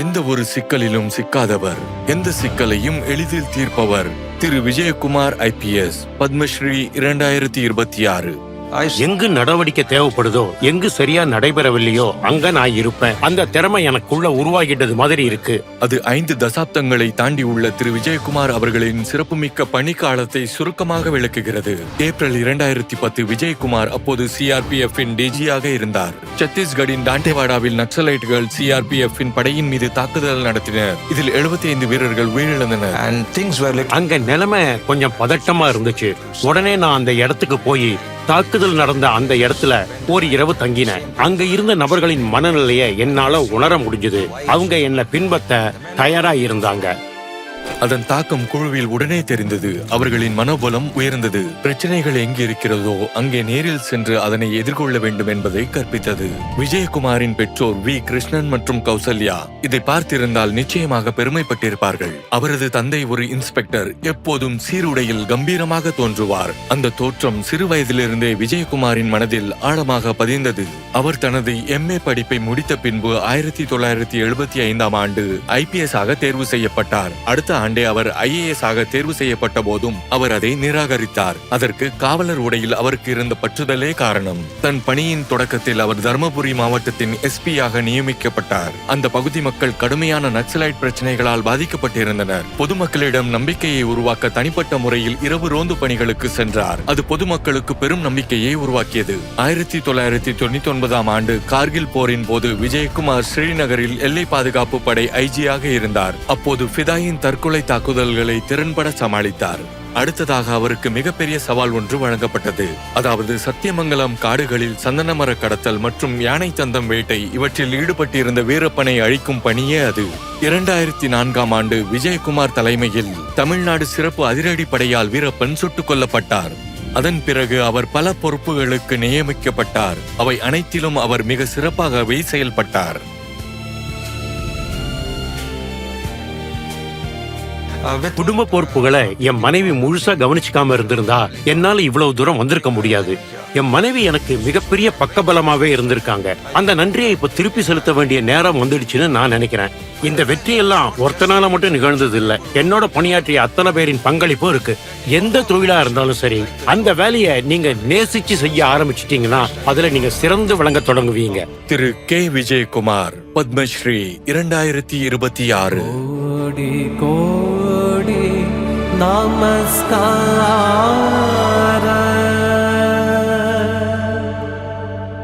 எந்த ஒரு சிக்கலிலும் சிக்காதவர், எந்த சிக்கலையும் எளிதில் தீர்ப்பவர் திரு விஜயகுமார் IPS, பத்மஸ்ரீ 2026. எங்கு நடவடிக்கை தேவைப்படுதோ, எங்கு சரியா நடைபெறவில்லையோ அங்க நான் இருப்பேன். அந்த திறமை எனக்குள்ள உருவாகிட்டது மாதிரி இருக்கு. அது 5 தசாப்தங்களை தாண்டி உள்ள திரு விஜயகுமார் அவர்களின் சிறப்புமிக்க பணிக்காலத்தை சுருக்கமாக விளக்குகிறது. ஏப்ரல் 2010 விஜயகுமார் அப்போது CRPF-இன் DG-யாக இருந்தார். சத்தீஸ்கடின் டாண்டேவாடாவில் நக்சலைட்டுகள் CRPF-இன் படையின் மீது தாக்குதல் நடத்தினர். இதில் 75 வீரர்கள் உயிரிழந்தனர். அங்க நிலைமை கொஞ்சம் பதட்டமா இருந்துச்சு. உடனே நான் அந்த இடத்துக்கு போய் தாக்குதல் நடந்த அந்த இடத்துல ஒரு இரவு தங்கினேன். அங்க இருந்த நபர்களின் மனநிலையை என்னால உணர முடிஞ்சது. அவங்க என்ன பின்பற்ற தயாரா இருந்தாங்க. அதன் தாக்கம் குழுவில் உடனே தெரிந்தது. அவர்களின் மனோபலம் உயர்ந்தது. பிரச்சனைகள் எங்கு இருக்கிறதோ அங்கே நேரில் சென்று அதனை எதிர்கொள்ள வேண்டும் என்பதை கற்பித்தது. விஜயகுமாரின் பெற்றோர் V. கிருஷ்ணன் மற்றும் கௌசல்யா இதை பார்த்திருந்தால் நிச்சயமாக பெருமைப்பட்டிருப்பார்கள். அவரது தந்தை ஒரு இன்ஸ்பெக்டர், எப்போதும் சீருடையில் கம்பீரமாக தோன்றுவார். அந்த தோற்றம் சிறு வயதிலிருந்தே விஜயகுமாரின் மனதில் ஆழமாக பதிந்தது. அவர் தனது MA படிப்பை முடித்த பின்பு 1975ஆம் ஆண்டு IPS ஆக தேர்வு செய்யப்பட்டார். அடுத்த ஆண்டே அவர் IAS ஆக தேர்வு செய்யப்பட்ட போதும் அவர் அதை நிராகரித்தார். அதற்கு காவலர் உடையில் அவருக்கு இருந்த பற்றுதலே காரணம். தன் பணியின் தொடக்கத்தில் அவர் தர்மபுரி மாவட்டத்தின் SP-யாக நியமிக்கப்பட்டார். அந்த பகுதி மக்கள் கடுமையான நக்சலைட் பிரச்சனைகளால் பாதிக்கப்பட்டிருந்தனர். பொதுமக்களிடம் நம்பிக்கையை உருவாக்க தனிப்பட்ட முறையில் இரவு ரோந்து பணிகளுக்கு சென்றார். அது பொதுமக்களுக்கு பெரும் நம்பிக்கையை உருவாக்கியது. 1999ஆம் ஆண்டு கார்கில் போரின் போது விஜயகுமார் ஸ்ரீநகரில் எல்லை பாதுகாப்பு படை IG-யாக இருந்தார். அப்போது ஃபிதாயின் தற்கொலை தாக்குதல்களை திறன்பட சமாளித்தார். அடுத்ததாக அவருக்கு மிகப்பெரிய சவால் ஒன்று வழங்கப்பட்டது. அதாவது சத்தியமங்கலம் காடுகளில் சந்தனமர கடத்தல் மற்றும் யானை தந்தம் வேட்டை இவற்றில் ஈடுபட்டிருந்த வீரப்பனை அழிக்கும் பணியே அது. 2004ஆம் ஆண்டு விஜயகுமார் தலைமையில் தமிழ்நாடு சிறப்பு அதிரடி படையால் வீரப்பன் சுட்டுக் கொல்லப்பட்டார். அதன் பிறகு அவர் பல பொறுப்புகளுக்கு நியமிக்கப்பட்டார். அவை அனைத்திலும் அவர் மிக சிறப்பாகவே செயல்பட்டார். குடும்ப பொறுப்புகளை என் மனைவி முழுசா கவனிச்சுக்காம இருந்திருந்தா என்னால இவ்வளவு தூரம் வந்திருக்க முடியாது. என் மனைவி எனக்கு மிகப்பெரிய பக்கபலமாவே இருந்திருக்காங்க. அந்த நன்றியை இப்ப திருப்பி செலுத்த வேண்டிய நேரம் வந்துடுச்சுன்னு நான் நினைக்கிறேன். இந்த வெற்றியெல்லாம் ஒருத்தனால மட்டும் நிகழ்ந்தது இல்ல. என்னோட பணியாற்றிய அத்தனை பேரின் பங்களிப்பும் இருக்கு. எந்த தொழிலா இருந்தாலும் சரி, அந்த வேலையை நீங்க நேசிச்சு செய்ய ஆரம்பிச்சிட்டீங்கன்னா அதுல நீங்க சிறந்து விளங்க தொடங்குவீங்க. திரு K. விஜயகுமார், பத்மஸ்ரீ 2026. கோடி கோடி நமஸ்கார்.